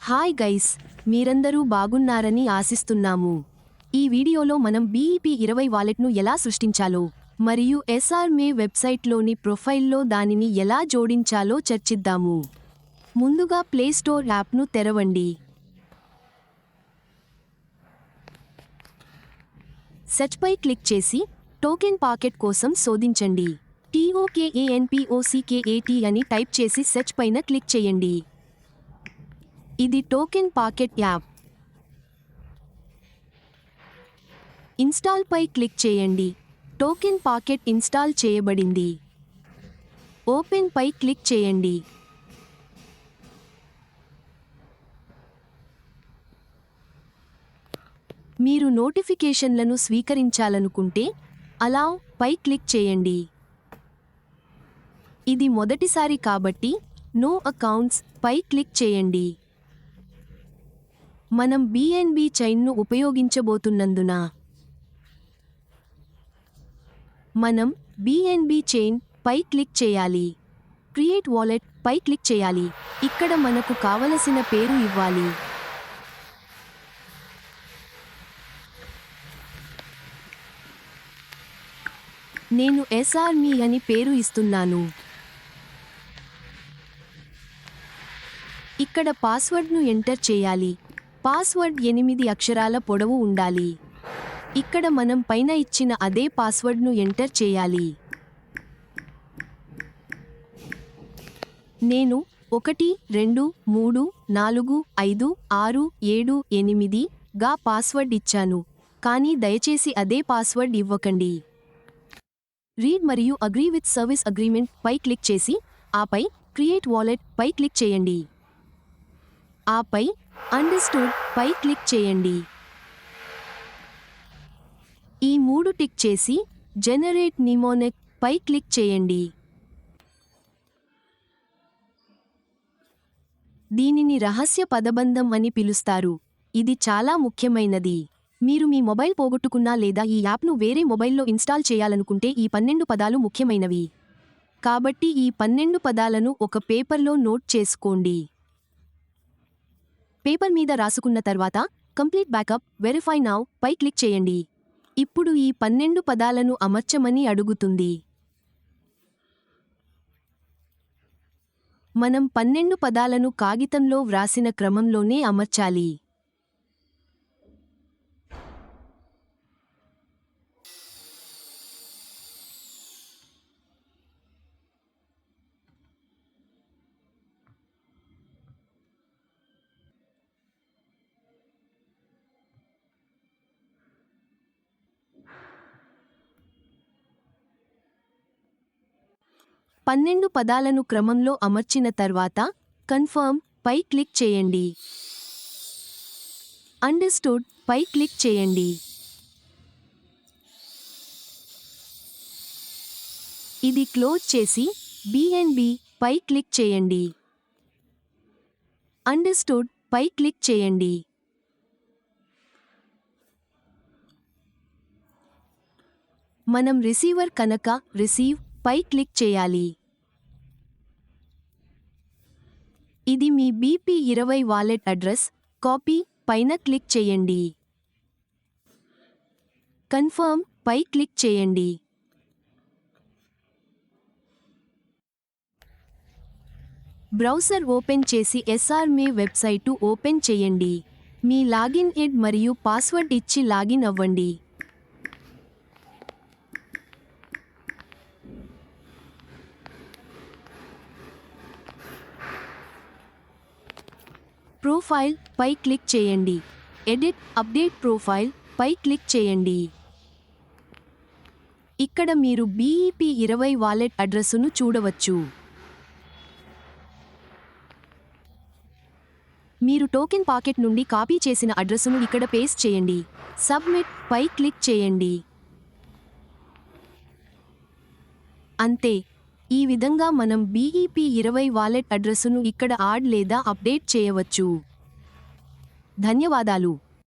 Hi guys, మీరందరూ బాగున్నారని ఆశిస్తున్నాము. ఈ వీడియోలో మనం BEP20 వాలెట్ను ఎలా సృష్టించాలో మరియు SRMA వెబ్సైట్లోని ప్రొఫైల్లో దానిని ఎలా జోడించాలో చర్చిద్దాము. ముందుగా ప్లే స్టోర్ యాప్ను తెరవండి. సెర్చ్పై క్లిక్ చేసి టోకెన్ పాకెట్ కోసం శోధించండి. TOKENPOCKET అని టైప్ చేసి సెర్చ్ పైన క్లిక్ చేయండి. ఇది టోకెన్ పాకెట్ యాప్. ఇన్స్టాల్ పై క్లిక్ చేయండి. టోకెన్ పాకెట్ ఇన్స్టాల్ చేయబడింది. ఓపెన్ పై క్లిక్ చేయండి. మీరు నోటిఫికేషన్లను స్వీకరించాలనుకుంటే అలౌ పై క్లిక్ చేయండి. ఇది మొదటిసారి కాబట్టి నో అకౌంట్స్ పై క్లిక్ చేయండి. మనం BNB చైన్ను ఉపయోగించబోతున్నందున మనం BNB చైన్ పై క్లిక్ చేయాలి. క్రియేట్ వాలెట్ పై క్లిక్ చేయాలి. ఇక్కడ మనకు కావలసిన పేరు ఇవ్వాలి. నేను SRME అని పేరు ఇస్తున్నాను. ఇక్కడ పాస్వర్డ్ను ఎంటర్ చేయాలి. పాస్వర్డ్ 8 అక్షరాల పొడవు ఉండాలి. ఇక్కడ మనం పైన ఇచ్చిన అదే పాస్వర్డ్ను ఎంటర్ చేయాలి. నేను 1 2 3 4 5 6 7 8 గా పాస్వర్డ్ ఇచ్చాను, కానీ దయచేసి అదే పాస్వర్డ్ ఇవ్వకండి. రీడ్ మరియు అగ్రీ విత్ సర్వీస్ అగ్రీమెంట్ పై క్లిక్ చేసి ఆపై క్రియేట్ వాలెట్ పై క్లిక్ చేయండి. ఆపై అండర్స్టూడ్ పై క్లిక్ చేయండి. ఈ 3 టిక్ చేసి జనరేట్ నిమోనిక్ పై క్లిక్ చేయండి. దీనిని రహస్య పదబంధం అని పిలుస్తారు. ఇది చాలా ముఖ్యమైనది. మీరు మీ మొబైల్ పోగొట్టుకున్నా లేదా ఈ యాప్ను వేరే మొబైల్లో ఇన్స్టాల్ చేయాలనుకుంటే ఈ 12 పదాలు ముఖ్యమైనవి. కాబట్టి ఈ 12 పదాలను ఒక పేపర్లో నోట్ చేసుకోండి. పేపర్ మీద రాసుకున్న తర్వాత కంప్లీట్ బ్యాకప్ వెరిఫై నౌ పై క్లిక్ చేయండి. ఇప్పుడు ఈ 12 పదాలను అమర్చమని అడుగుతుంది. మనం 12 పదాలను కాగితంలో వ్రాసిన క్రమంలోనే అమర్చాలి. పన్నెండు పదాలను క్రమంలో అమర్చిన తర్వాత కన్ఫర్మ్ పై క్లిక్ చేయండి. అండర్స్టూడ్ పై క్లిక్ చేయండి. ఇది క్లోజ్ చేసి BNB పై క్లిక్ చేయండి. అండర్స్టూడ్ పై క్లిక్ చేయండి. మనం రిసీవర్ కనుక రిసీవ్ పై క్లిక్ చేయాలి. ఇది మీ BEP20 వాలెట్ అడ్రస్. కాపీ పైన క్లిక్ చేయండి. కన్ఫర్మ్ పై క్లిక్ చేయండి. బ్రౌజర్ ఓపెన్ చేసి SRMA వెబ్సైటు ఓపెన్ చేయండి. మీ లాగిన్ ఐడి మరియు పాస్వర్డ్ ఇచ్చి లాగిన్ అవ్వండి. ప్రొఫైల్ పై క్లిక్ చేయండి. ఎడిట్ అప్డేట్ ప్రొఫైల్ పై క్లిక్ చేయండి. ఇక్కడ మీరు BEP20 వాలెట్ అడ్రస్సును చూడవచ్చు. మీరు టోకెన్ పాకెట్ నుండి కాపీ చేసిన అడ్రస్సును ఇక్కడ పేస్ట్ చేయండి. సబ్మిట్ పై క్లిక్ చేయండి. అంతే. ఈ విధంగా మనం BEP20 వాలెట్ అడ్రస్సును ఇక్కడ యాడ్ లేదా అప్డేట్ చేయవచ్చు. ధన్యవాదాలు.